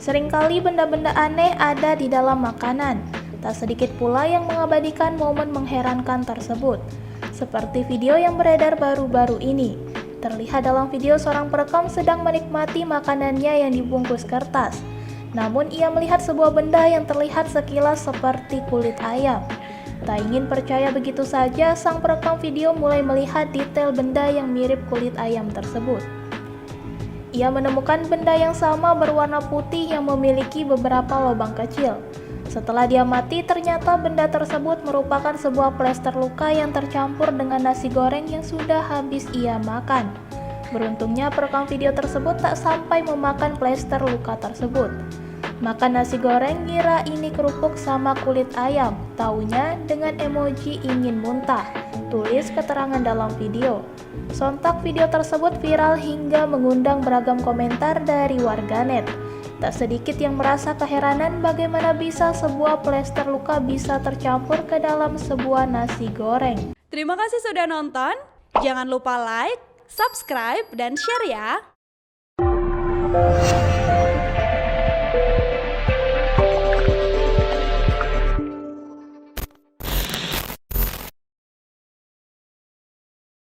Seringkali benda-benda aneh ada di dalam makanan. Tak sedikit pula yang mengabadikan momen mengherankan tersebut. Seperti video yang beredar baru-baru ini. Terlihat dalam video seorang perekam sedang menikmati makanannya yang dibungkus kertas. Namun ia melihat sebuah benda yang terlihat sekilas seperti kulit ayam. Tak ingin percaya begitu saja, sang perekam video mulai melihat detail benda yang mirip kulit ayam tersebut. Ia menemukan benda yang sama berwarna putih yang memiliki beberapa lubang kecil. Setelah diamati, ternyata benda tersebut merupakan sebuah plester luka yang tercampur dengan nasi goreng yang sudah habis ia makan. Beruntungnya perekam video tersebut tak sampai memakan plester luka tersebut. Makan nasi goreng ngira ini kerupuk sama kulit ayam, taunya dengan emoji ingin muntah, tulis keterangan dalam video. Sontak video tersebut viral hingga mengundang beragam komentar dari warganet. Tak sedikit yang merasa keheranan bagaimana bisa sebuah plester luka bisa tercampur ke dalam sebuah nasi goreng. Terima kasih sudah nonton, jangan lupa like, subscribe, dan share ya.